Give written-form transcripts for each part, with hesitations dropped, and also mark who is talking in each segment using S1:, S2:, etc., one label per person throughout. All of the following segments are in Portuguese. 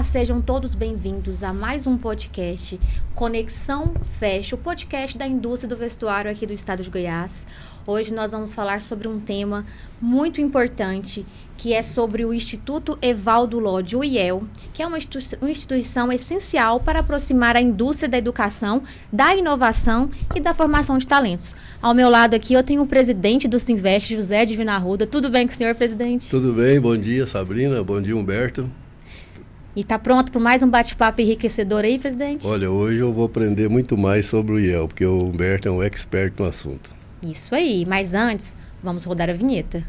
S1: sejam todos bem-vindos a mais um podcast Conexão Fashion, o podcast da indústria do vestuário aqui do estado de Goiás. Hoje nós vamos falar sobre um tema muito importante, que é sobre o Instituto Evaldo Lodge, o IEL, que é uma instituição essencial para aproximar a indústria da educação, da inovação e da formação de talentos. Ao meu lado aqui eu tenho o presidente do Sinvest, José Divino Arruda. Tudo bem com o senhor, presidente?
S2: Tudo bem, bom dia, Sabrina, bom dia, Humberto.
S1: E está pronto para mais um bate-papo enriquecedor aí, presidente?
S2: Olha, hoje eu vou aprender muito mais sobre o IEL, porque o Humberto é um expert no assunto.
S1: Isso aí, mas antes, vamos rodar a vinheta.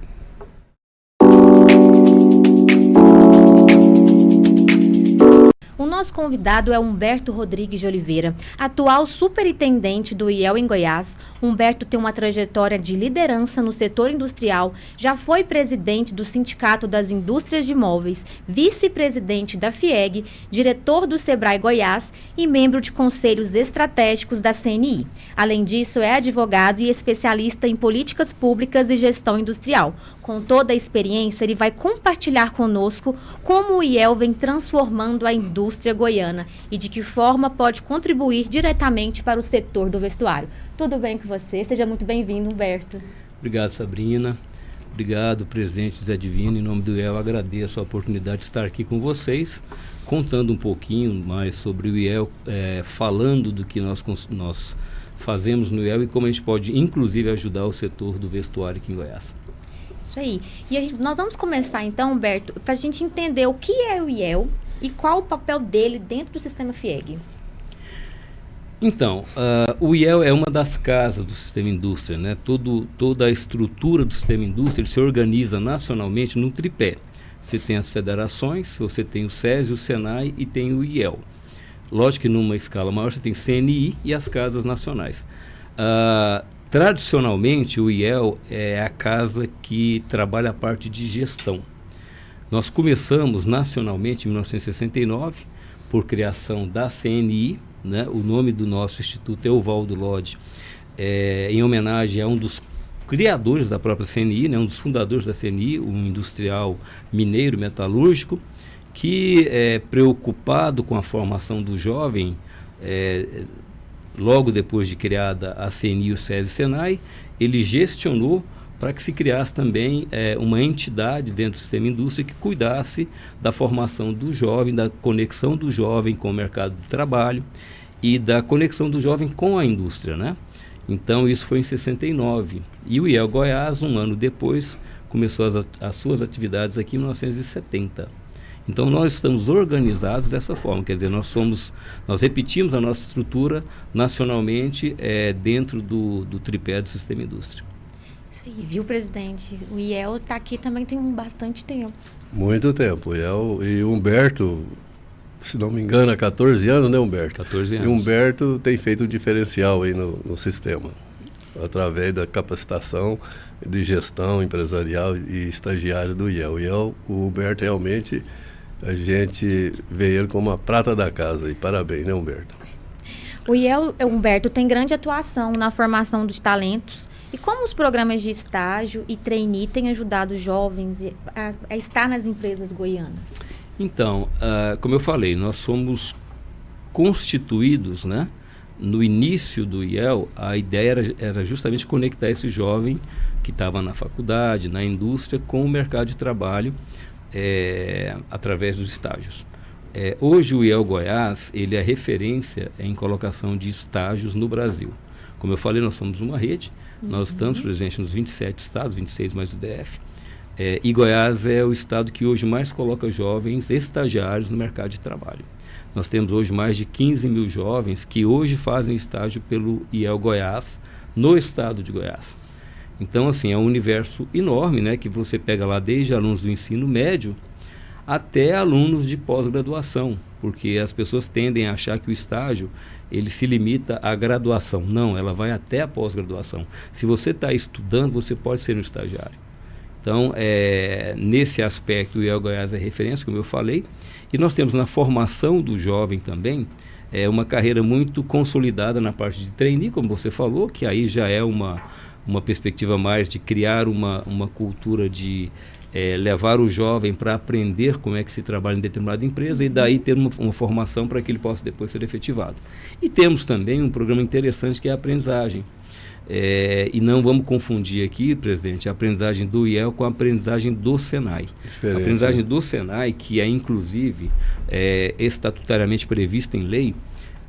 S1: O nosso convidado é Humberto Rodrigues de Oliveira, atual superintendente do IEL em Goiás. Humberto tem uma trajetória de liderança no setor industrial, já foi presidente do Sindicato das Indústrias de Móveis, vice-presidente da FIEG, diretor do Sebrae Goiás e membro de conselhos estratégicos da CNI. Além disso, é advogado e especialista em políticas públicas e gestão industrial. Com toda a experiência, ele vai compartilhar conosco como o IEL vem transformando a indústria goiana e de que forma pode contribuir diretamente para o setor do vestuário. Tudo bem com você? Seja muito bem-vindo, Humberto.
S3: Obrigado, Sabrina. Obrigado, presidente Zé Divino. Em nome do IEL, agradeço a oportunidade de estar aqui com vocês, contando um pouquinho mais sobre o IEL, falando do que nós fazemos no IEL e como a gente pode, inclusive, ajudar o setor do vestuário aqui em Goiás.
S1: Isso aí. E nós vamos começar então, Humberto, para a gente entender o que é o IEL e qual o papel dele dentro do sistema FIEG.
S3: Então, o IEL é uma das casas do sistema indústria, né? Toda a estrutura do sistema indústria ele se organiza nacionalmente num tripé. Você tem as federações, você tem o SESI, o SENAI e tem o IEL. Lógico que numa escala maior você tem CNI e as casas nacionais. Tradicionalmente, o IEL é a casa que trabalha a parte de gestão. Nós começamos nacionalmente em 1969, por criação da CNI, né? O nome do nosso instituto é Evaldo Lodge, em homenagem a um dos criadores da própria CNI, né? Um dos fundadores da CNI, um industrial mineiro metalúrgico, que preocupado com a formação do jovem, logo depois de criada a CNI, o SESI e o SENAI, ele gestionou para que se criasse também uma entidade dentro do sistema indústria que cuidasse da formação do jovem, da conexão do jovem com o mercado de trabalho e da conexão do jovem com a indústria, né? Então isso foi em 69. E o IEL Goiás, um ano depois, começou as suas atividades aqui em 1970. Então nós estamos organizados dessa forma, quer dizer, nós repetimos a nossa estrutura nacionalmente dentro do tripé do sistema indústria.
S1: Isso aí, viu, presidente? O IEL está aqui também tem bastante tempo.
S2: Muito tempo. E o Humberto, se não me engano, há 14 anos, né, Humberto?
S3: 14 anos.
S2: E o Humberto tem feito um diferencial aí no sistema, através da capacitação de gestão empresarial e estagiários do IEL. O Humberto realmente, a gente vê ele como a prata da casa. E parabéns, né, Humberto?
S1: O IEL, Humberto, tem grande atuação na formação dos talentos. E como os programas de estágio e trainee têm ajudado os jovens a estar nas empresas goianas?
S3: Então, como eu falei, nós somos constituídos, né? No início do IEL, a ideia era justamente conectar esse jovem que estava na faculdade, na indústria, com o mercado de trabalho através dos estágios. Hoje o IEL Goiás, ele é referência em colocação de estágios no Brasil. Como eu falei, nós somos uma rede, nós estamos presentes nos 27 estados, 26 mais o DF, e Goiás é o estado que hoje mais coloca jovens estagiários no mercado de trabalho. Nós temos hoje mais de 15 mil jovens que hoje fazem estágio pelo IEL Goiás, no estado de Goiás. Então, assim, é um universo enorme, né, que você pega lá desde alunos do ensino médio até alunos de pós-graduação, porque as pessoas tendem a achar que o estágio ele se limita à graduação. Não, ela vai até a pós-graduação. Se você está estudando, você pode ser um estagiário. Então, nesse aspecto, o IEL Goiás é referência, como eu falei, e nós temos na formação do jovem também uma carreira muito consolidada na parte de trainee, como você falou, que aí já é uma perspectiva mais de criar uma cultura de levar o jovem para aprender como é que se trabalha em determinada empresa e daí ter uma formação para que ele possa depois ser efetivado. E temos também um programa interessante que é a aprendizagem. E não vamos confundir aqui, presidente, a aprendizagem do IEL com a aprendizagem do Senai.
S2: Diferente,
S3: a aprendizagem
S2: né?
S3: do Senai, que é inclusive estatutariamente prevista em lei,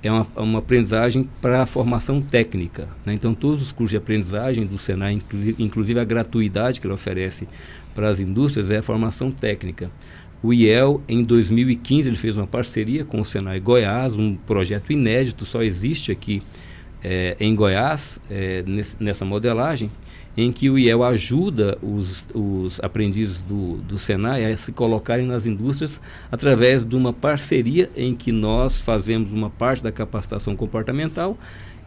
S3: é uma aprendizagem para a formação técnica, né? Então, todos os cursos de aprendizagem do Senai, inclusive a gratuidade que ele oferece para as indústrias, é a formação técnica. O IEL, em 2015, ele fez uma parceria com o Senai Goiás, um projeto inédito, só existe aqui em Goiás, nessa modelagem, em que o IEL ajuda os aprendizes do Senai a se colocarem nas indústrias através de uma parceria em que nós fazemos uma parte da capacitação comportamental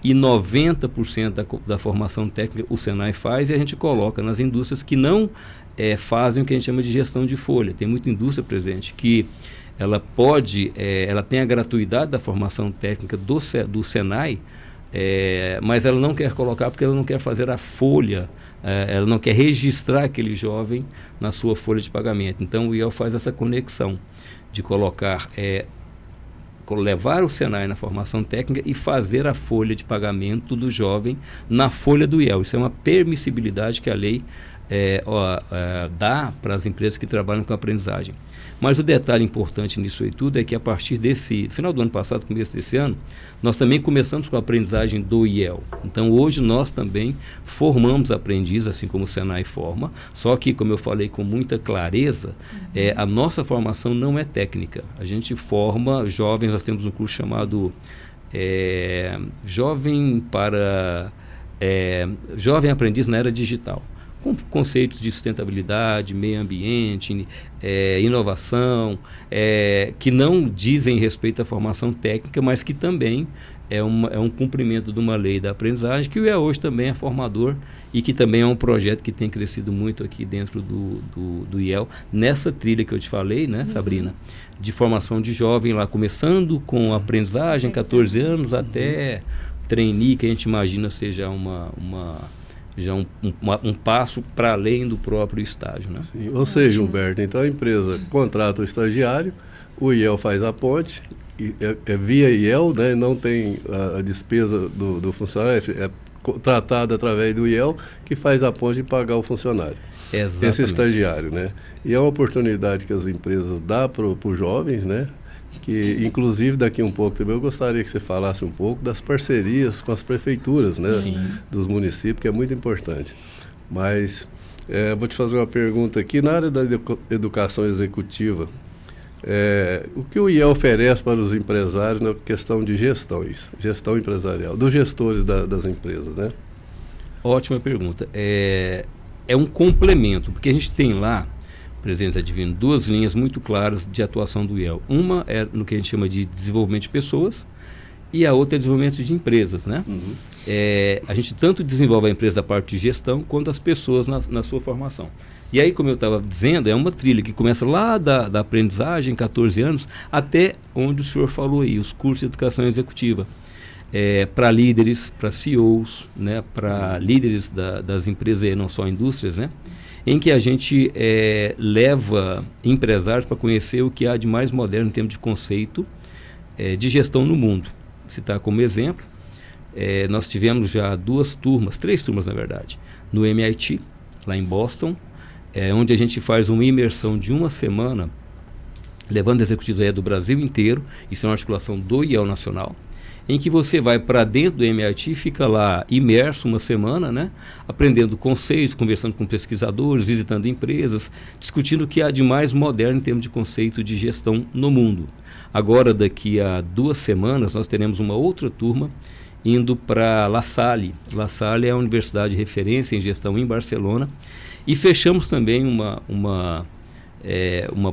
S3: e 90% da formação técnica o Senai faz e a gente coloca nas indústrias que não fazem o que a gente chama de gestão de folha. Tem muita indústria presente que ela tem a gratuidade da formação técnica do Senai, mas ela não quer colocar porque ela não quer fazer a folha, ela não quer registrar aquele jovem na sua folha de pagamento. Então o IEL faz essa conexão de colocar, levar o Senai na formação técnica e fazer a folha de pagamento do jovem na folha do IEL. Isso é uma permissibilidade que a lei dá para as empresas que trabalham com aprendizagem. Mas o detalhe importante nisso aí tudo é que a partir desse final do ano passado, começo desse ano, nós também começamos com a aprendizagem do IEL. Então hoje nós também formamos aprendizes, assim como o Senai forma, só que, como eu falei com muita clareza, a nossa formação não é técnica. A gente forma jovens, nós temos um curso chamado Jovem Aprendiz na Era Digital, com conceitos de sustentabilidade, meio ambiente, inovação, que não dizem respeito à formação técnica, mas que também é um cumprimento de uma lei da aprendizagem, que o IEL hoje também é formador e que também é um projeto que tem crescido muito aqui dentro do IEL, nessa trilha que eu te falei, né, Sabrina, de formação de jovem lá, começando com aprendizagem, 14 anos, até trainee, que a gente imagina seja um passo para além do próprio estágio, né?
S2: Sim, ou seja, Humberto, então a empresa contrata o estagiário, o IEL faz a ponte, via IEL, né, não tem a despesa do funcionário, é tratada através do IEL, que faz a ponte e pagar o funcionário.
S3: Exatamente.
S2: Esse estagiário, né? E é uma oportunidade que as empresas dão para os jovens, né? Que, inclusive, daqui um pouco também eu gostaria que você falasse um pouco das parcerias com as prefeituras, né, dos municípios, que é muito importante. Mas vou te fazer uma pergunta aqui. Na área da educação executiva, o que o IEL oferece para os empresários na questão de gestão empresarial, dos gestores das empresas, né?
S3: Ótima pergunta. É um complemento, porque a gente tem lá, presidente Adivino, duas linhas muito claras de atuação do IEL. Uma é no que a gente chama de desenvolvimento de pessoas e a outra é desenvolvimento de empresas, né? A gente tanto desenvolve a empresa a parte de gestão quanto as pessoas na sua formação. E aí, como eu estava dizendo, é uma trilha que começa lá da aprendizagem, 14 anos, até onde o senhor falou aí, os cursos de educação executiva. Para líderes, para CEOs, né, para líderes das empresas, não só indústrias, né? Em que a gente leva empresários para conhecer o que há de mais moderno em termos de conceito de gestão no mundo. Citar como exemplo, nós tivemos já três turmas na verdade, no MIT, lá em Boston, onde a gente faz uma imersão de uma semana, levando executivos do Brasil inteiro, isso é uma articulação do IEL Nacional, em que você vai para dentro do MIT e fica lá imerso uma semana, né, aprendendo conceitos, conversando com pesquisadores, visitando empresas, discutindo o que há de mais moderno em termos de conceito de gestão no mundo. Agora, daqui a 2 semanas, nós teremos uma outra turma indo para La Salle. La Salle é a universidade de referência em gestão em Barcelona. E fechamos também uma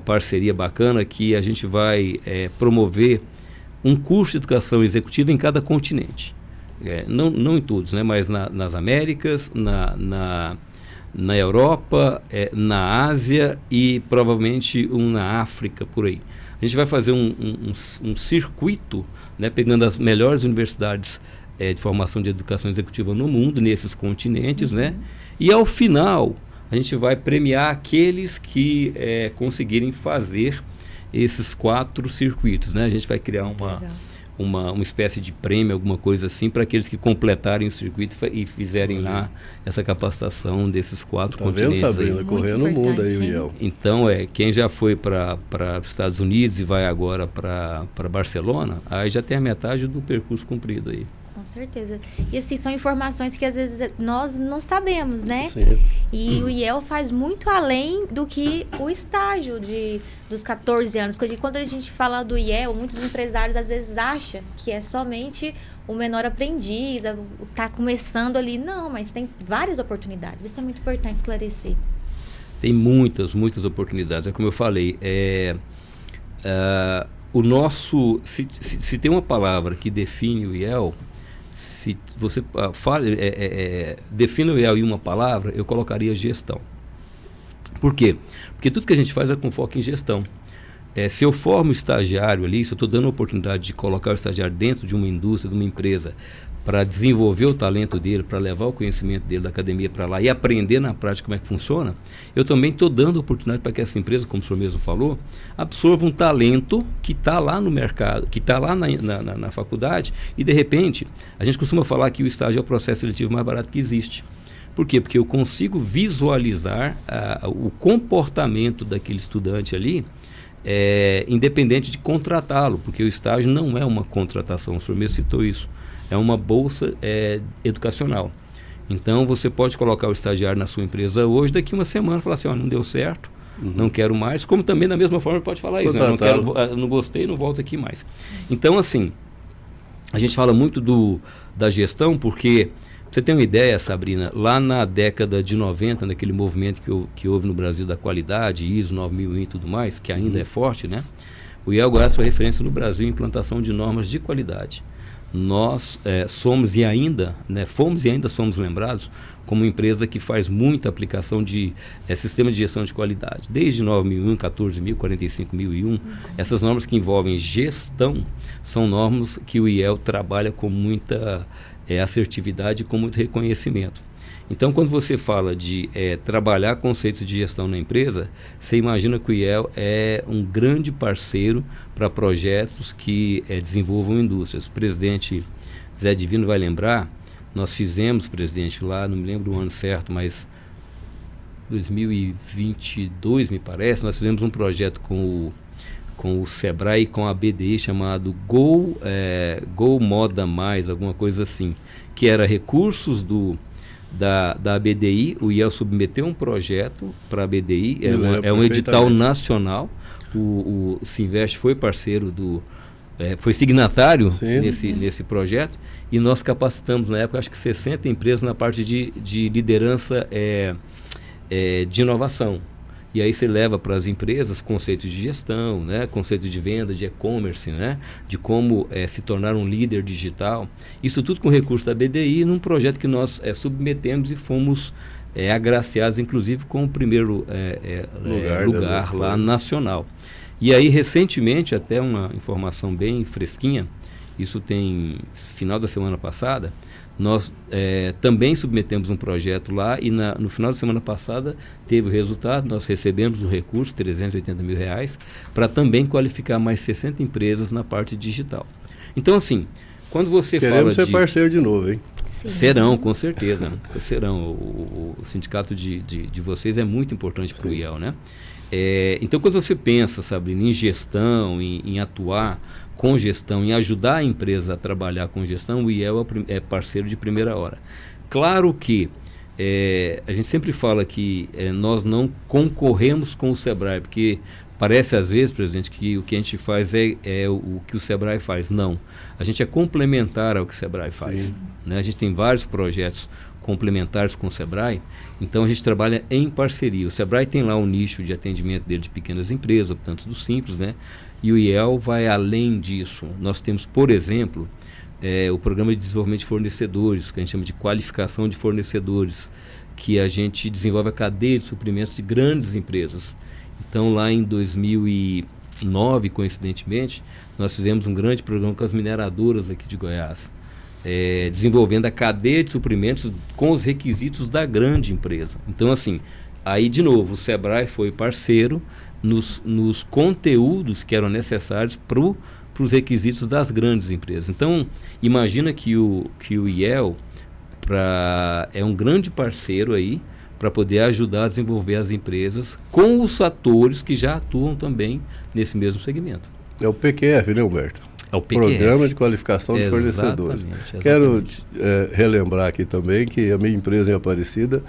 S3: parceria bacana que a gente vai promover um curso de educação executiva em cada continente. Não em todos, né, mas nas Américas, na Europa, na Ásia e provavelmente na África, por aí. A gente vai fazer um circuito, né, pegando as melhores universidades de formação de educação executiva no mundo, nesses continentes, né? E ao final, a gente vai premiar aqueles que conseguirem fazer esses 4 circuitos, né? A gente vai criar uma espécie de prêmio, alguma coisa assim, para aqueles que completarem o circuito e fizerem lá essa capacitação desses 4 continentes.
S2: Tá vendo, Sabrina? Correndo o mundo aí, o IEL.
S3: Então, quem já foi para os Estados Unidos e vai agora para Barcelona, aí já tem a metade do percurso cumprido aí.
S1: Com certeza. E assim, são informações que às vezes nós não sabemos, né?
S2: Sim.
S1: E o IEL faz muito além do que o estágio dos 14 anos. Porque quando a gente fala do IEL, muitos empresários às vezes acham que é somente o menor aprendiz, está começando ali. Não, mas tem várias oportunidades. Isso é muito importante esclarecer.
S3: Tem muitas oportunidades. É como eu falei, o nosso... Se tem uma palavra que define o IEL... Se você define o IEL em uma palavra, eu colocaria gestão. Por quê? Porque tudo que a gente faz é com foco em gestão. Se eu formo estagiário ali, se eu estou dando a oportunidade de colocar o estagiário dentro de uma indústria, de uma empresa, para desenvolver o talento dele, para levar o conhecimento dele da academia para lá e aprender na prática como é que funciona, eu também estou dando oportunidade para que essa empresa, como o senhor mesmo falou, absorva um talento que está lá no mercado, que está lá na faculdade, e de repente, a gente costuma falar que o estágio é o processo seletivo mais barato que existe. Por quê? Porque eu consigo visualizar o comportamento daquele estudante ali, independente de contratá-lo, porque o estágio não é uma contratação, o senhor mesmo citou isso. É uma bolsa educacional. Então, você pode colocar o estagiário na sua empresa hoje, daqui uma semana, falar assim, não deu certo, não quero mais, como também da mesma forma pode falar isso, não gostei, não volto aqui mais. Então, assim, a gente fala muito da gestão, porque, pra você ter uma ideia, Sabrina, lá na década de 90, naquele movimento que houve no Brasil da qualidade, ISO 9001 e tudo mais, que ainda é forte, né? O IEL Goiás foi referência no Brasil em implantação de normas de qualidade. Nós fomos e ainda somos lembrados como empresa que faz muita aplicação de sistema de gestão de qualidade. Desde 9001, 14000, 45001, essas normas que envolvem gestão são normas que o IEL trabalha com muita assertividade e com muito reconhecimento. Então, quando você fala de trabalhar conceitos de gestão na empresa, você imagina que o IEL é um grande parceiro para projetos que desenvolvam indústrias. O presidente Zé Divino vai lembrar, nós fizemos, presidente, lá, não me lembro o ano certo, mas 2022, me parece, nós fizemos um projeto com o Sebrae e com a BDI chamado Go Moda Mais, alguma coisa assim, que era recursos da ABDI. O IEL submeteu um projeto para a ABDI, é um edital nacional, o Sinvest foi parceiro foi signatário nesse projeto, e nós capacitamos na época, acho que 60 empresas na parte de liderança de inovação. E aí você leva para as empresas conceitos de gestão, né, conceito de venda, de e-commerce, né, de como se tornar um líder digital. Isso tudo com recurso da BDI, num projeto que nós submetemos e fomos agraciados, inclusive, com o primeiro lugar lá nacional. E aí, recentemente, até uma informação bem fresquinha, isso tem final da semana passada, nós também submetemos um projeto lá e no final da semana passada teve o resultado, nós recebemos o recurso, R$380 mil, para também qualificar mais 60 empresas na parte digital. Então, assim, quando você
S2: Queremos ser parceiro de novo, hein?
S1: Sim.
S3: Serão, com certeza. Serão. O sindicato de vocês é muito importante para o IEL, né? Então, quando você pensa, Sabrina, em gestão, em atuar com gestão, em ajudar a empresa a trabalhar com gestão, o IEL é parceiro de primeira hora. Claro que a gente sempre fala que nós não concorremos com o Sebrae, porque parece às vezes, presidente, que o que a gente faz é o que o Sebrae faz. Não, a gente é complementar ao que o Sebrae faz, né? A gente tem vários projetos complementares com o Sebrae, então a gente trabalha em parceria. O Sebrae tem lá um nicho de atendimento dele de pequenas empresas, optantes do simples, né? E o IEL vai além disso. Nós temos, por exemplo, o programa de desenvolvimento de fornecedores, que a gente chama de qualificação de fornecedores, que a gente desenvolve a cadeia de suprimentos de grandes empresas. Então, lá em 2009, coincidentemente, nós fizemos um grande programa com as mineradoras aqui de Goiás, desenvolvendo a cadeia de suprimentos com os requisitos da grande empresa. Então, assim, Aí, de novo, o Sebrae foi parceiro nos conteúdos que eram necessários para os requisitos das grandes empresas. Então, imagina que o IEL é um grande parceiro aí para poder ajudar a desenvolver as empresas com os atores que já atuam também nesse mesmo segmento.
S2: É o PQF, né, Humberto?
S3: É o PQF.
S2: Programa de Qualificação de Fornecedores.
S3: Exatamente.
S2: Quero relembrar aqui também que a minha empresa em Aparecida,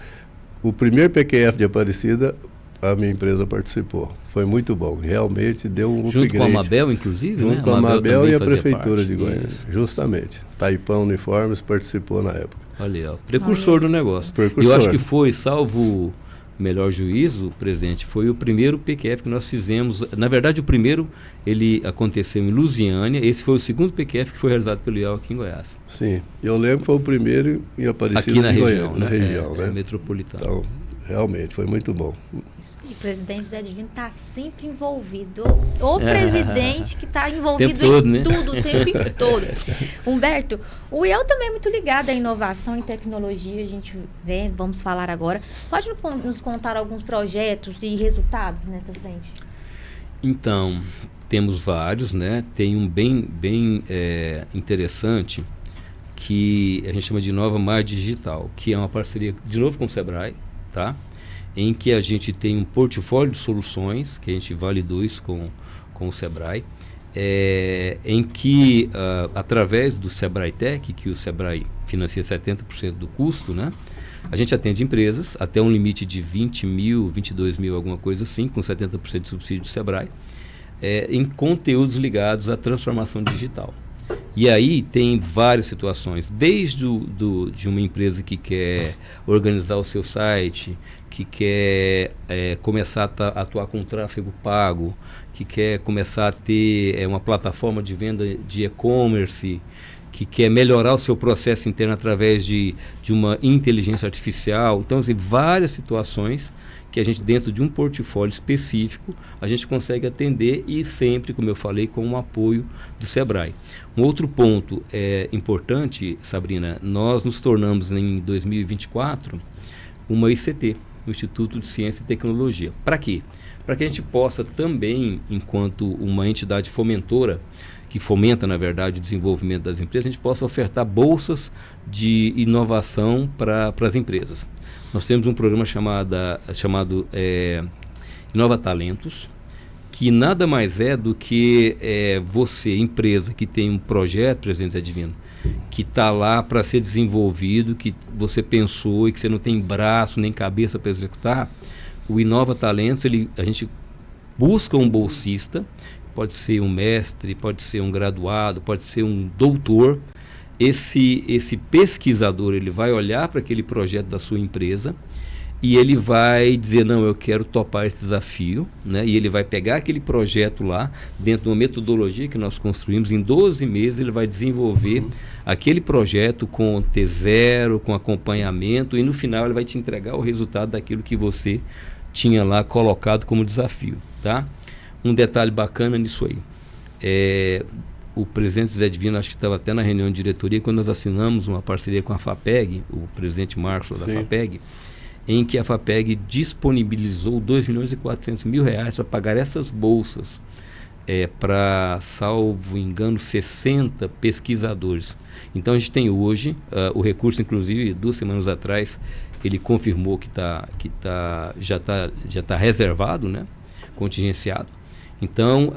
S2: o primeiro PQF de Aparecida, a minha empresa participou. Foi muito bom. Realmente deu um upgrade.
S3: Junto com a Mabel, inclusive?
S2: Junto com a Mabel e a Prefeitura de Goiânia.
S3: Isso.
S2: Justamente. Taipão Uniformes participou na época.
S3: Olha, ó, precursor do negócio.
S2: Precursor.
S3: Eu acho que foi, salvo melhor juízo, presidente, foi o primeiro PQF que nós fizemos. Na verdade, o primeiro, ele aconteceu em Lusiânia. Esse foi o segundo PQF que foi realizado pelo IEL aqui em Goiás.
S2: Sim. Eu lembro que foi o primeiro em Aparecida
S3: aqui na
S2: de
S3: região,
S2: Goiânia, na região, né?
S3: Metropolitana.
S2: Então, realmente, foi muito bom.
S1: E o presidente Zé Divino está sempre envolvido. O presidente que está envolvido
S3: todo,
S1: em
S3: né?
S1: tudo, o tempo todo. Humberto, o IEL também é muito ligado à inovação e tecnologia, a gente vê, vamos falar agora. Pode nos contar alguns projetos e resultados nessa frente?
S3: Então, temos vários, né? Tem um bem interessante que a gente chama de Nova Mar Digital, que é uma parceria, de novo, com o Sebrae, tá? Em que a gente tem um portfólio de soluções, que a gente validou isso com o Sebrae, em que, através do Sebrae Tech, que o Sebrae financia 70% do custo, né? A gente atende empresas até um limite de 20 mil, 22 mil, alguma coisa assim, com 70% de subsídio do Sebrae, em conteúdos ligados à transformação digital. E aí tem várias situações, desde de uma empresa que quer organizar o seu site, que quer começar a atuar com tráfego pago, que quer começar a ter uma plataforma de venda de e-commerce, que quer melhorar o seu processo interno através de uma inteligência artificial. Então, assim, várias situações que a gente, dentro de um portfólio específico, a gente consegue atender e sempre, como eu falei, com o apoio do Sebrae. Um outro ponto importante, Sabrina, nós nos tornamos em 2024 uma ICT, o Instituto de Ciência e Tecnologia. Para quê? Para que a gente possa também, enquanto uma entidade fomentora, que fomenta, na verdade, o desenvolvimento das empresas, a gente possa ofertar bolsas de inovação para as empresas. Nós temos um programa chamado Inova Talentos, que nada mais é do que você, empresa, que tem um projeto, presidente Zé Divino, que está lá para ser desenvolvido, que você pensou e que você não tem braço nem cabeça para executar. O Inova Talentos, a gente busca um bolsista, pode ser um mestre, pode ser um graduado, pode ser um doutor. Esse pesquisador, ele vai olhar para aquele projeto da sua empresa e ele vai dizer, não, eu quero topar esse desafio, né? E ele vai pegar aquele projeto lá, dentro de uma metodologia que nós construímos, em 12 meses ele vai desenvolver aquele projeto com T0, com acompanhamento, e no final ele vai te entregar o resultado daquilo que você tinha lá colocado como desafio, tá? Um detalhe bacana nisso aí, o presidente Zé Divino, acho que estava até na reunião de diretoria, quando nós assinamos uma parceria com a FAPEG, o presidente Marcos da FAPEG, em que a FAPEG disponibilizou 2.400.000 reais para pagar essas bolsas para, salvo engano, 60 pesquisadores. Então a gente tem hoje, o recurso, inclusive, 2 semanas atrás, ele confirmou que já está reservado, né, contingenciado. Então,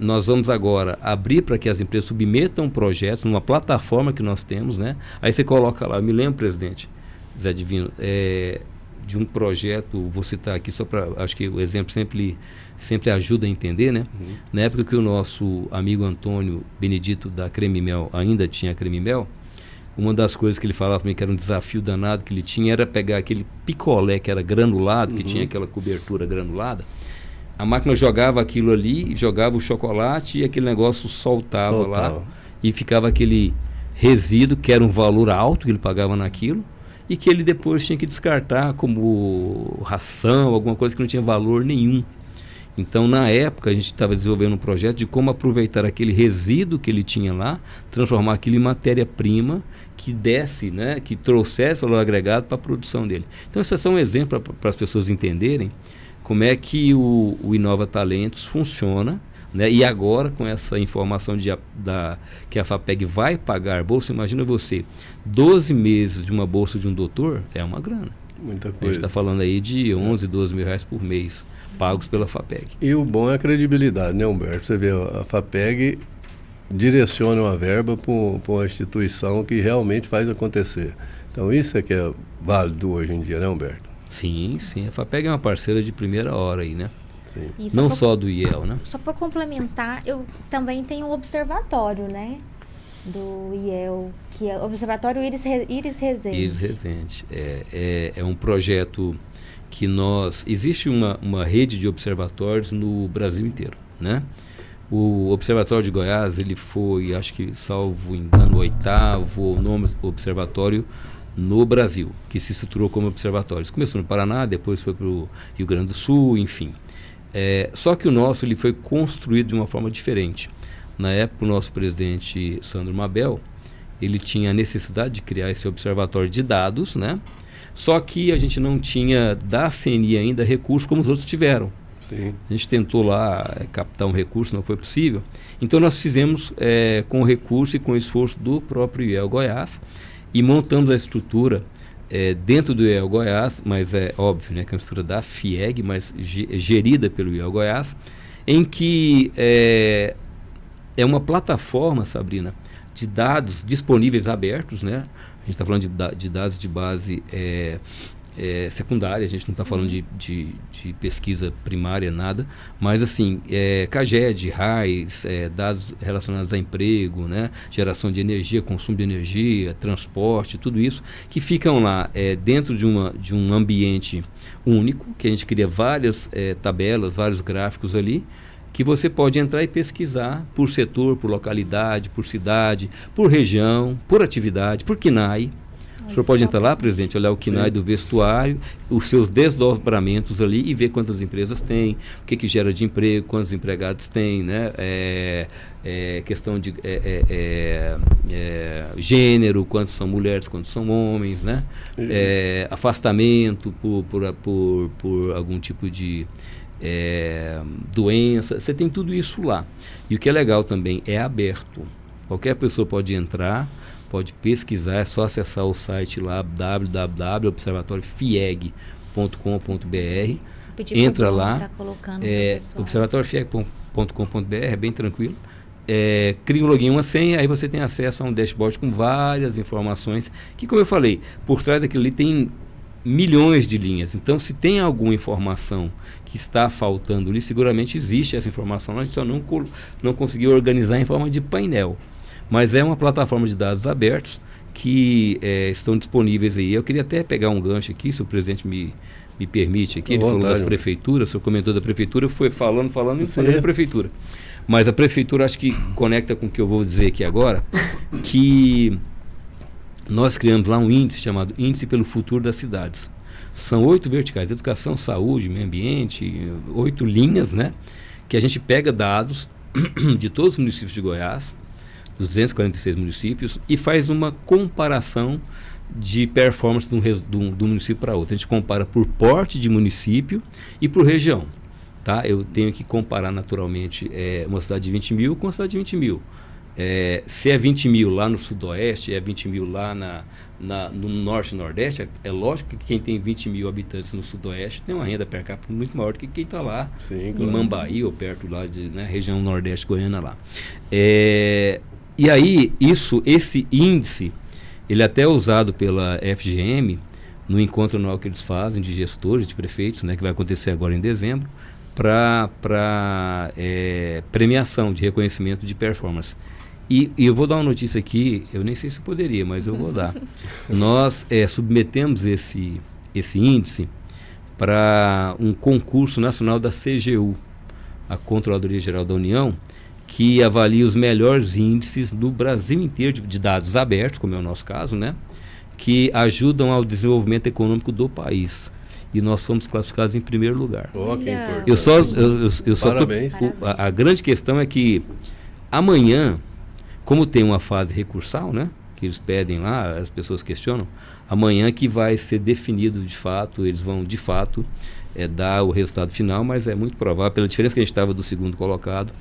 S3: nós vamos agora abrir para que as empresas submetam projetos numa plataforma que nós temos, né? Aí você coloca lá, eu me lembro, presidente Zé Divino, de um projeto, vou citar aqui só para, acho que o exemplo sempre ajuda a entender, né? Na época que o nosso amigo Antônio Benedito da Creme Mel ainda tinha Creme Mel, uma das coisas que ele falava para mim que era um desafio danado que ele tinha era pegar aquele picolé que era granulado, que tinha aquela cobertura granulada. A máquina jogava aquilo ali, jogava o chocolate e aquele negócio soltava lá e ficava aquele resíduo que era um valor alto que ele pagava naquilo e que ele depois tinha que descartar como ração, alguma coisa que não tinha valor nenhum. Então, na época, a gente estava desenvolvendo um projeto de como aproveitar aquele resíduo que ele tinha lá, transformar aquilo em matéria-prima que desse, né, que trouxesse valor agregado para a produção dele. Então, isso é só um exemplo para as pessoas entenderem como é que o Inova Talentos funciona, né? E agora, com essa informação que a FAPEG vai pagar bolsa, imagina você, 12 meses de uma bolsa de um doutor é uma grana.
S2: Muita
S3: A gente
S2: coisa.
S3: está falando aí de 11, 12 mil reais por mês, pagos pela FAPEG.
S2: E o bom é a credibilidade, né, Humberto? Você vê, a FAPEG direciona uma verba para uma instituição que realmente faz acontecer. Então, isso é que é válido hoje em dia, né, Humberto?
S3: Sim, sim. A FAPEG é uma parceira de primeira hora aí, né?
S2: Sim.
S1: E
S3: Não só do IEL, né?
S1: Só para complementar, eu também tenho um observatório, né? Do IEL, que é o Observatório Iris Rezende.
S3: Iris Rezende. É um projeto que existe uma rede de observatórios no Brasil inteiro, né? O Observatório de Goiás, ele foi, acho que, salvo engano, o 8º ou 9º observatório no Brasil, que se estruturou como observatórios. Começou no Paraná, depois foi para o Rio Grande do Sul, enfim. Só que o nosso ele foi construído de uma forma diferente. Na época, o nosso presidente, Sandro Mabel, ele tinha a necessidade de criar esse observatório de dados, né? Só que a gente não tinha da CNI ainda recursos como os outros tiveram.
S2: Sim.
S3: A gente tentou lá captar um recurso, não foi possível. Então nós fizemos com o recurso e com o esforço do próprio IEL Goiás e montamos a estrutura dentro do IEL Goiás, mas é óbvio, né, que é uma estrutura da FIEG, mas gerida pelo IEL Goiás, em que é uma plataforma, Sabrina, de dados disponíveis abertos, né? A gente está falando de dados de base secundária, a gente não está falando de pesquisa primária, nada, mas assim, CAGED, RAIS, dados relacionados a emprego, né, geração de energia, consumo de energia, transporte, tudo isso, que ficam lá dentro de um ambiente único, que a gente cria várias tabelas, vários gráficos ali, que você pode entrar e pesquisar por setor, por localidade, por cidade, por região, por atividade, por KNAI. O senhor pode entrar lá, presidente, olhar o KNAI do vestuário, os seus desdobramentos ali e ver quantas empresas tem, o que gera de emprego, quantos empregados tem, né? Questão de gênero, quantos são mulheres, quantos são homens, né? Afastamento por algum tipo de doença, você tem tudo isso lá. E o que é legal também, é aberto. Qualquer pessoa pode entrar, pode pesquisar, é só acessar o site lá, www.observatoriofieg.com.br. Entra lá, observatoriofieg.com.br, é bem tranquilo. Cria um login, uma senha, aí você tem acesso a um dashboard com várias informações, que, como eu falei, por trás daquilo ali tem milhões de linhas. Então, se tem alguma informação que está faltando ali, seguramente existe essa informação, a gente só não conseguiu organizar em forma de painel. Mas é uma plataforma de dados abertos que estão disponíveis aí. Eu queria até pegar um gancho aqui, se o presidente me permite aqui. Ele falou das prefeituras, o senhor comentou da prefeitura, foi falando e falando da prefeitura. Mas a prefeitura, acho que conecta com o que eu vou dizer aqui agora, que nós criamos lá um índice chamado Índice pelo Futuro das Cidades. São 8 verticais, educação, saúde, meio ambiente, 8 linhas, né? Que a gente pega dados de todos os municípios de Goiás, 246 municípios, e faz uma comparação de performance de um município para outro. A gente compara por porte de município e por região. Tá? Eu tenho que comparar naturalmente uma cidade de 20 mil com uma cidade de 20 mil. Se é 20 mil lá no sudoeste, é 20 mil lá no norte e nordeste, é lógico que quem tem 20 mil habitantes no sudoeste tem uma renda per capita muito maior do que quem está lá em Mambaí ou perto lá de região nordeste goiana lá. E aí, esse índice, ele até é usado pela FGM no encontro anual que eles fazem de gestores, de prefeitos, né, que vai acontecer agora em dezembro, para premiação de reconhecimento de performance. E eu vou dar uma notícia aqui, eu nem sei se eu poderia, mas eu vou dar. Nós submetemos esse índice para um concurso nacional da CGU, a Controladoria Geral da União, que avalia os melhores índices do Brasil inteiro de dados abertos, como é o nosso caso, né? Que ajudam ao desenvolvimento econômico do país. e nós fomos classificados em primeiro lugar.
S2: Oh, que importante.
S3: Eu só
S2: Parabéns.
S3: a grande questão é que amanhã, como tem uma fase recursal, né, que eles pedem lá, as pessoas questionam, amanhã que vai ser definido de fato, eles vão de fato dar o resultado final, mas é muito provável, pela diferença que a gente estava do segundo colocado,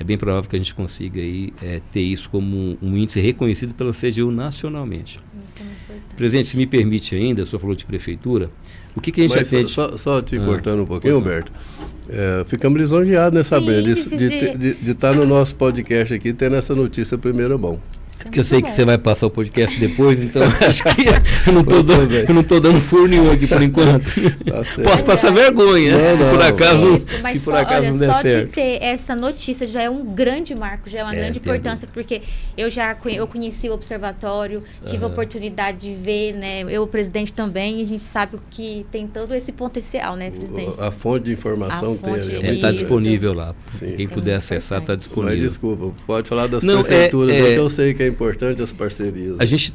S3: é bem provável que a gente consiga aí, ter isso como um índice reconhecido pela CGU nacionalmente.
S1: Isso é muito importante.
S3: Presidente, se me permite ainda, o senhor falou de prefeitura, o que a gente
S2: Mas
S3: atende...
S2: só te cortando um pouquinho, Humberto, ficamos lisonjeados, né, sabendo de estar no nosso podcast aqui, tendo essa notícia primeira mão.
S3: Porque eu sei que você vai passar o podcast depois, então acho que eu não estou dando furo nenhum aqui por enquanto.
S2: Tá
S3: Posso passar vergonha, se por acaso não der
S1: só
S3: certo.
S1: de ter essa notícia já é um grande marco, já é uma grande importância, porque eu conheci o observatório, tive a oportunidade de ver, né, eu, o presidente também, e a gente sabe que tem todo esse potencial, né, presidente?
S2: A fonte de informação
S3: está disponível lá.
S2: Sim.
S3: Quem puder acessar está disponível.
S2: Mas desculpa, pode falar das prefeituras, que eu sei que é importante as parcerias.
S3: A gente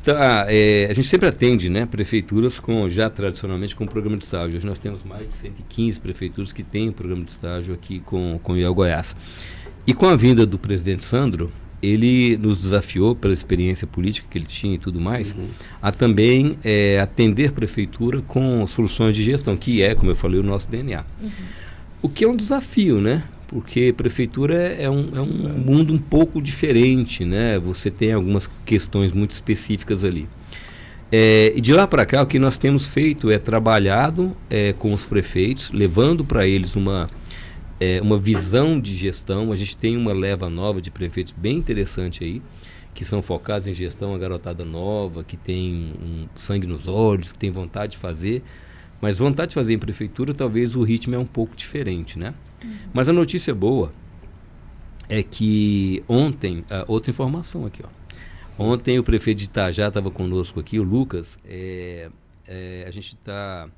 S3: sempre atende, né, prefeituras já tradicionalmente com programa de estágio. Hoje nós temos mais de 115 prefeituras que têm programa de estágio aqui com o IEL Goiás. E com a vinda do presidente Sandro, ele nos desafiou pela experiência política que ele tinha e tudo mais, a também atender prefeitura com soluções de gestão, que é, como eu falei, o nosso DNA. O que é um desafio, né? Porque prefeitura é um mundo um pouco diferente, né? Você tem algumas questões muito específicas ali. E de lá para cá, o que nós temos feito é trabalhado com os prefeitos, levando para eles uma visão de gestão. A gente tem uma leva nova de prefeitos bem interessante aí, que são focados em gestão, a garotada nova, que tem sangue nos olhos, que tem vontade de fazer. Mas vontade de fazer em prefeitura, talvez o ritmo é um pouco diferente, né? Mas a notícia boa é que ontem, outra informação aqui, ó. Ontem o prefeito de Itajá estava conosco aqui, o Lucas. A gente está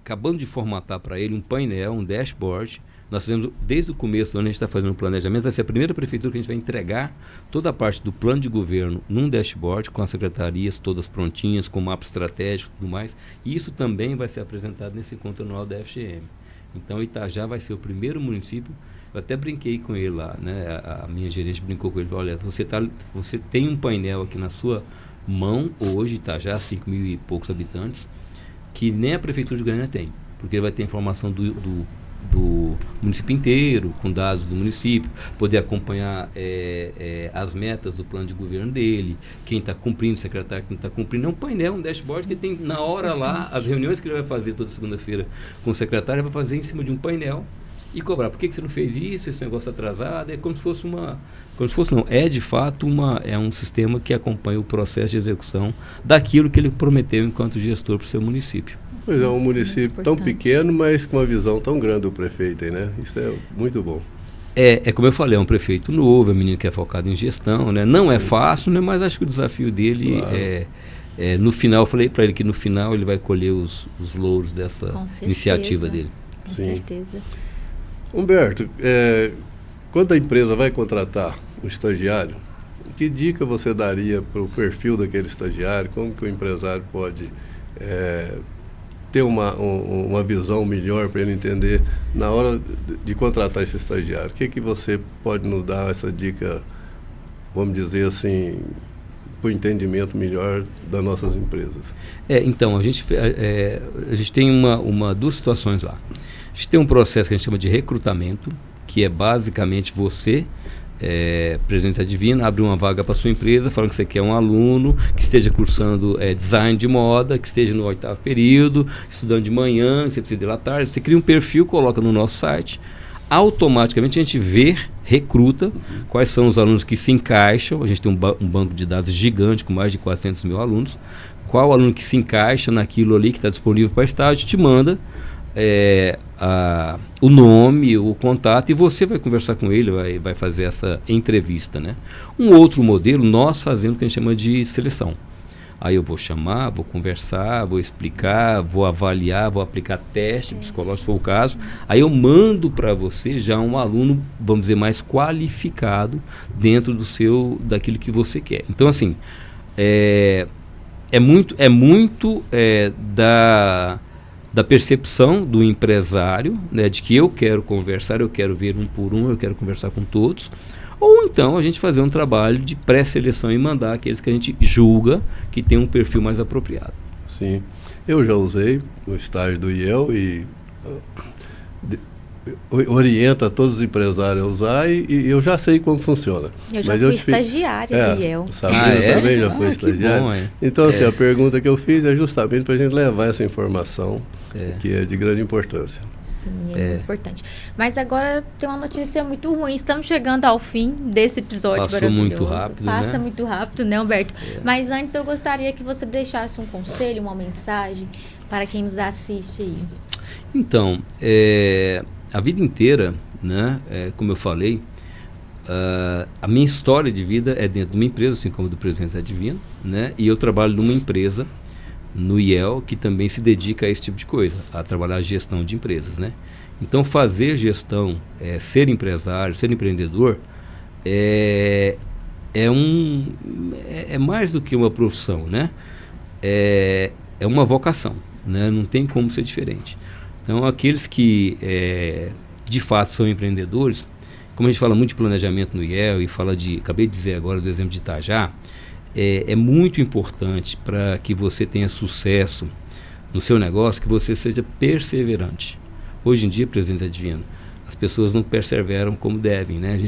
S3: acabando de formatar para ele um painel, um dashboard. Nós fizemos, desde o começo do ano, a gente está fazendo um planejamento. Vai ser a primeira prefeitura que a gente vai entregar toda a parte do plano de governo num dashboard, com as secretarias todas prontinhas, com mapa estratégico e tudo mais. E isso também vai ser apresentado nesse encontro anual da FGM. Então, Itajá vai ser o primeiro município. Eu até brinquei com ele lá, né? A minha gerente brincou com ele. Olha, você tem um painel aqui na sua mão, hoje, Itajá, 5 mil e poucos habitantes, que nem a Prefeitura de Goiânia tem. Porque ele vai ter informação do município inteiro, com dados do município, poder acompanhar as metas do plano de governo dele, quem está cumprindo, secretário que não está cumprindo. É um painel, um dashboard que tem na hora lá, as reuniões que ele vai fazer toda segunda-feira com o secretário, ele vai fazer em cima de um painel e cobrar. Por que você não fez isso? Esse negócio atrasado? É como se fosse é de fato um sistema que acompanha o processo de execução daquilo que ele prometeu enquanto gestor para o seu município.
S2: Pois é, um município tão pequeno, mas com uma visão tão grande do prefeito aí, né? Isso é muito bom.
S3: Como eu falei, é um prefeito novo, é um menino que é focado em gestão, né? Não é fácil, né? Mas acho que o desafio dele no final, eu falei para ele que no final ele vai colher os louros dessa iniciativa dele.
S1: Com certeza.
S2: Humberto, quando a empresa vai contratar um estagiário, que dica você daria para o perfil daquele estagiário? Como que o empresário pode ter uma visão melhor para ele entender na hora de contratar esse estagiário? O que você pode nos dar essa dica, vamos dizer assim, para o entendimento melhor das nossas empresas?
S3: Então, a gente tem duas situações lá. A gente tem um processo que a gente chama de recrutamento, que é basicamente você, presidente Adivino, abre uma vaga para sua empresa, falando que você quer um aluno que esteja cursando design de moda, que esteja no 8º período, estudando de manhã, você precisa ir lá à tarde. Você cria um perfil, coloca no nosso site, automaticamente a gente recruta quais são os alunos que se encaixam. A gente tem um banco de dados gigante com mais de 400 mil alunos. Qual aluno que se encaixa naquilo ali que está disponível para estágio, te manda o nome, o contato, e você vai conversar com ele, vai fazer essa entrevista, né? Um outro modelo, nós fazemos o que a gente chama de seleção. Aí eu vou chamar, vou conversar, vou explicar, vou avaliar, vou aplicar teste psicológico, se for o caso. Aí eu mando para você já um aluno, vamos dizer, mais qualificado dentro daquilo que você quer. Então, assim, é muito da percepção do empresário, né, de que eu quero conversar, eu quero ver um por um, eu quero conversar com todos, ou então a gente fazer um trabalho de pré-seleção e mandar aqueles que a gente julga que tem um perfil mais apropriado.
S2: Sim, eu já usei o estágio do IEL e orienta todos os empresários a usar e eu já sei como funciona.
S1: Eu já fui estagiária do IEL.
S2: Sabrina também já foi estagiária.
S3: Bom,
S2: então, assim, a pergunta que eu fiz é justamente para a gente levar essa informação que é de grande importância.
S1: Sim, é importante. Mas agora tem uma notícia muito ruim. Estamos chegando ao fim desse episódio
S3: Passou
S1: maravilhoso.
S3: muito rápido,
S1: Passa
S3: né?
S1: muito rápido, né, Humberto? Mas antes eu gostaria que você deixasse um conselho, uma mensagem para quem nos assiste aí.
S3: Então, a vida inteira, né, como eu falei, a minha história de vida é dentro de uma empresa, assim como do Presidente Zé Divino, né, e eu trabalho numa empresa, no IEL, que também se dedica a esse tipo de coisa, a trabalhar a gestão de empresas, né. Então, fazer gestão, ser empresário, ser empreendedor, é mais do que uma profissão, né, é uma vocação, né, não tem como ser diferente. Então, aqueles que de fato são empreendedores, como a gente fala muito de planejamento no IEL e fala acabei de dizer agora do exemplo de Itajá, é muito importante para que você tenha sucesso no seu negócio, que você seja perseverante. Hoje em dia, Presidente Zé Divino, as pessoas não perseveram como devem, né?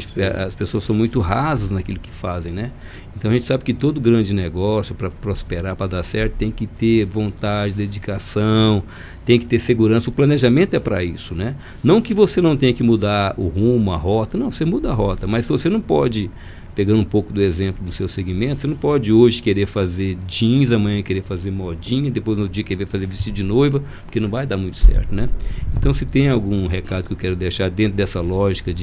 S3: As pessoas são muito rasas naquilo que fazem, né? Então a gente sabe que todo grande negócio, para prosperar, para dar certo, tem que ter vontade, dedicação, tem que ter segurança. O planejamento é para isso, né? Não que você não tenha que mudar o rumo, a rota, não, você muda a rota, mas você não pode, pegando um pouco do exemplo do seu segmento, você não pode hoje querer fazer jeans, amanhã querer fazer modinha, depois no dia querer fazer vestido de noiva, porque não vai dar muito certo, né? Então, se tem algum recado que eu quero deixar dentro dessa lógica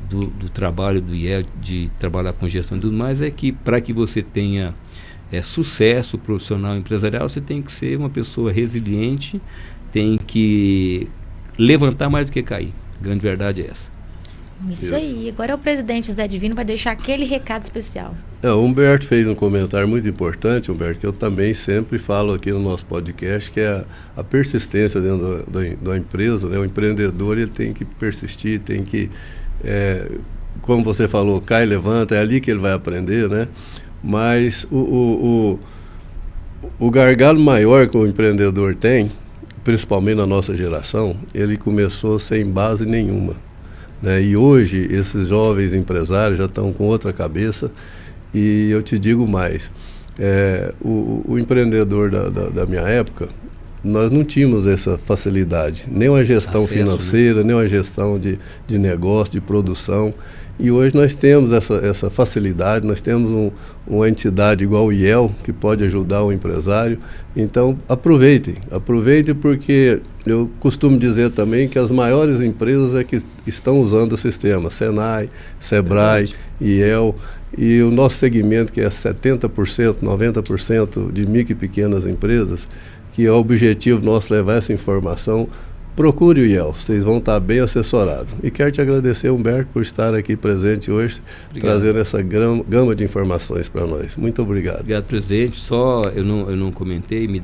S3: do trabalho do IEL, de trabalhar com gestão e tudo mais, é que para que você tenha sucesso profissional empresarial, você tem que ser uma pessoa resiliente, tem que levantar mais do que cair. A grande verdade é essa.
S1: Isso aí. Agora o presidente Zé Divino vai deixar aquele recado especial.
S2: O Humberto fez um comentário muito importante, Humberto, que eu também sempre falo aqui no nosso podcast, que é a persistência dentro da empresa, né? O empreendedor, ele tem que persistir, tem que, como você falou, cai, levanta, é ali que ele vai aprender, né? Mas o gargalo maior que o empreendedor tem, principalmente na nossa geração, ele começou sem base nenhuma. E hoje esses jovens empresários já estão com outra cabeça e eu te digo mais, o empreendedor da minha época, nós não tínhamos essa facilidade, nem uma gestão financeira, nem uma gestão de negócio, de produção, e hoje nós temos essa facilidade, nós temos uma entidade igual o IEL que pode ajudar o empresário. Então aproveitem porque eu costumo dizer também que as maiores empresas é que estão usando o sistema, Senai, Sebrae, IEL, e o nosso segmento, que é 70%, 90% de micro e pequenas empresas, que é o objetivo nosso levar essa informação. Procure o IEL, vocês vão estar bem assessorados. E quero te agradecer, Humberto, por estar aqui presente hoje, trazendo essa gama de informações para nós. Muito obrigado.
S3: Obrigado, presidente. Só, eu não comentei, me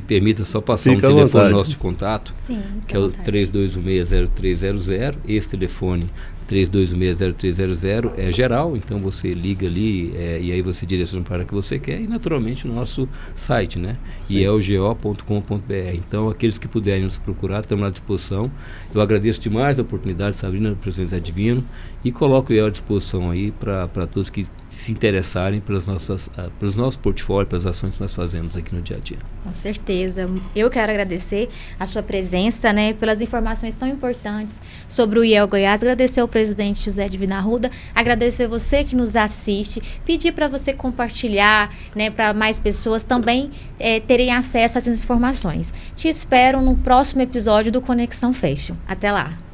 S3: permita só passar
S2: Fica
S3: um telefone nosso de contato,
S1: Sim,
S3: que é o 3216-0300, esse telefone 3216-0300 é geral, então você liga ali e aí você direciona para o que você quer, e naturalmente o nosso site, né? ielgo.com.br. Então, aqueles que puderem nos procurar, estamos à disposição. Eu agradeço demais a oportunidade, Sabrina, do Presidente Zé Divino, e coloco o IEL à disposição aí para todos que se interessarem pelos nossos portfólios, pelas ações que nós fazemos aqui no dia a dia.
S1: Com certeza. Eu quero agradecer a sua presença, né, pelas informações tão importantes sobre o IEL Goiás. Agradecer ao presidente José Divino Arruda, agradecer a você que nos assiste, pedir para você compartilhar, né, para mais pessoas também terem acesso a essas informações. Te espero no próximo episódio do Conexão Fashion. Até lá!